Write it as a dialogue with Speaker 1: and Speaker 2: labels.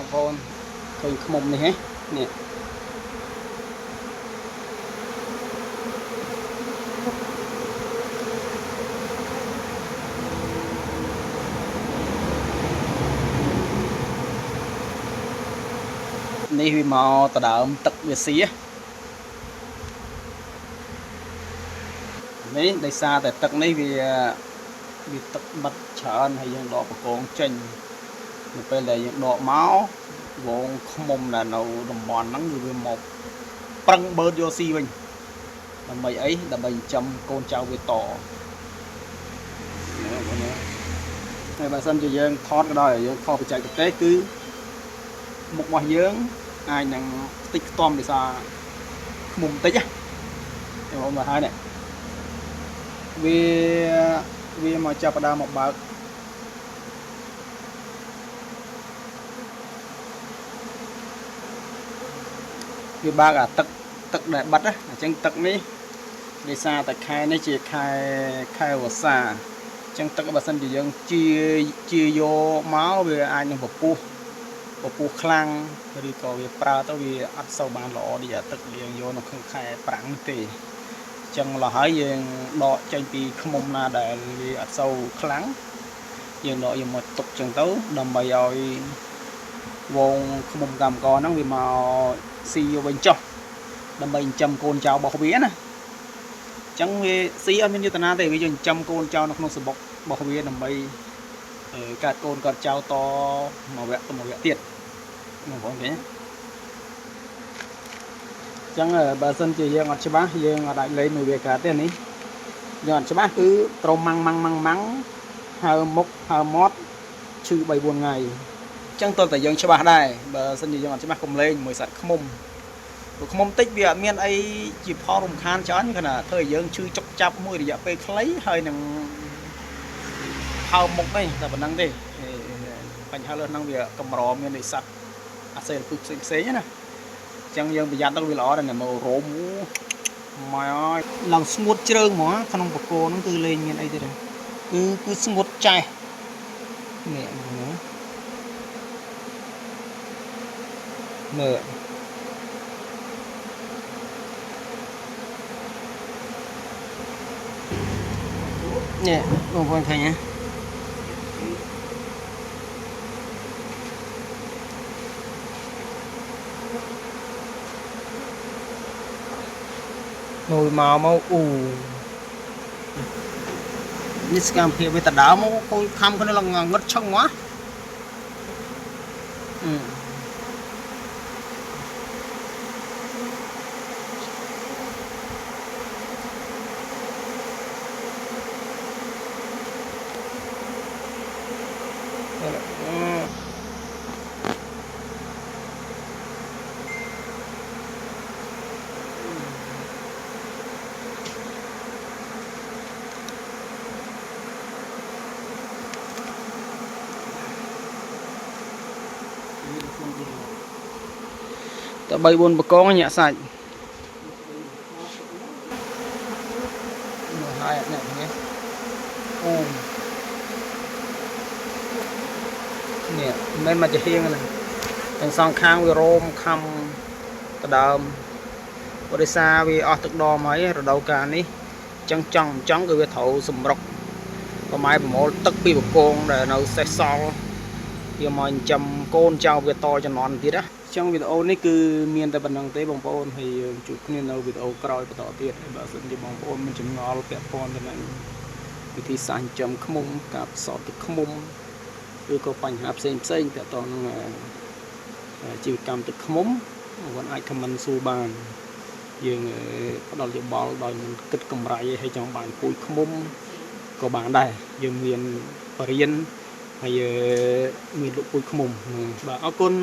Speaker 1: បងប្អូនឃើញឃ្មុំនេះហ៎នេះនេះវាមកតដើមទឹកវាស៊ីនេះដោយសារតែទឹកនេះវាទឹកបិទច្រើនហើយយើងដកបកងចេញនៅពេលដែលយើងដកមកវងឃ្មុំដែលនៅតំបន់ហ្នឹងវាមកប្រឹងបឺតយកស៊ីវិញដើម្បីអីដើម្បីចិញ្ចឹមកូនចៅវាតហើយបើសិនជាយើងថតក៏ដោយយើងខុសបច្ចេកទេសគឺមុខរបស់យើងអាចនឹងតិចខ្ទាំដោយសារឃ្មុំតិចណាបងមកហើយនេះវាមកចាប់ផ្ដើមមកបើកវាបើកអាទឹកដែលបិទណាអញ្ចឹងទឹកនេះដោយសារតែខែនេះជាខែវស្សាអញ្ចឹងទឹកបើសិនជាយើងជាយកមកវាអាចនឹងពពុះខ្លាំងឬក៏វាប្រើទៅវាអត់សូវបានល្អដូចអាទឹកយើងយកនៅក្នុងខែប្រាំងទេអញ្ចឹងម្ល៉េះហើយយើងដកចេញពីឃ្មុំណាដែលវាអត់សូវខ្លាំងយើងដកយកមកទុកអញ្ចឹងទៅដើម្បីឲ្យវងឃ្មុំកម្មករហ្នឹងវាមកស៊ីយកវិញចុះដើម្បីចិញ្ចឹមកូនចៅរបស់វាណាអញ្ចឹងវាស៊ីអត់មានយុទ្ធនាទេវាចិញ្ចឹមកូនចៅនៅក្នុងសម្បុករបស់វាដើម្បីកើតកូនកើតចៅតមួយវគ្គទៅមួយវគ្គទៀតបងប្អូនឃើញអញ្ចឹងបើសិនជាយើងអត់ច្បាស់យើងអត់អាចលេងមួយវាកើតទេនេះយើងអត់ច្បាស់គឺត្រូវម៉ាំងហើមុខហើមាត់ឈឺ 3-4 ថ្ងៃអញ្ចឹងតើតែយើងច្បាស់ដែរបើសិនជាយើងអត់ច្បាស់កុំលេងមួយសត្វឃ្មុំព្រោះឃ្មុំតិចវាអត់មានអីជាផលរំខានច្រើនគ្រាន់តែធ្វើឲ្យយើងឈឺចុកចាប់មួយរយៈពេលខ្លីហើយនឹងហើមុខទេតែប៉ុណ្្នឹងទេបញ្ហាលើហ្នឹងវាកម្រមាននៃសត្វអាសេរពុះផ្សេងណាអញ្ចឹងយើងប្រយ័ត្នទៅវាល្អដែរមករោមម៉ែអើយឡើងស្ងួតជ្រើងហ្មងក្នុងបកគោហ្នឹងគឺលេងមានអីទេគឺស្ងួតចេះនេះមើលនេះបងប្អូនឃើញទេមួយមកអូនេះស្កាមភាពវាតដើមមកគួយខំគ្នាឡើងងឹតឆឹងមកតែ3-4បកងញាក់សាច់ហើយអ្នកនេះអូនេះមិនមកជាហៀងណាទាំងសងខាងវារោមខំដដើមបរិសាវាអស់ទឹកដមហើយរដូវកាលនេះចឹងចង់គឺវាត្រូវសម្រុកប្រម៉ែប្រមូលទឹកពីបកងដែលនៅសេះសល់វាមកចិញ្ចឹមកូនចៅវាតជំនាន់ទៀតណាចឹងវីដេអូនេះគឺមានតែប៉ុណ្្នឹងទេបងប្អូនហើយយើងជួបគ្នានៅវីដេអូក្រោយបន្តទៀតហើយបើសិនជាបងប្អូនមានចម្ងល់ពាក់ព័ន្ធទៅនឹងវិធីសាស្ត្រចិញ្ចឹមឃ្មុំការផ្សោតទឹកឃ្មុំឬក៏បញ្ហាផ្សេងពាក់ព័ន្ធនឹងជីវកម្មទឹកឃ្មុំបងប្អូនអាចខមមិនសួរបានយើងផ្ដល់យោបល់ដោយមិនគិតកម្រៃហើយចង់បានពូជឃ្មុំក៏បានដែរយើងមានបរិញ្ញាហើយមានលក់ពូជឃ្មុំបាទអរគុណ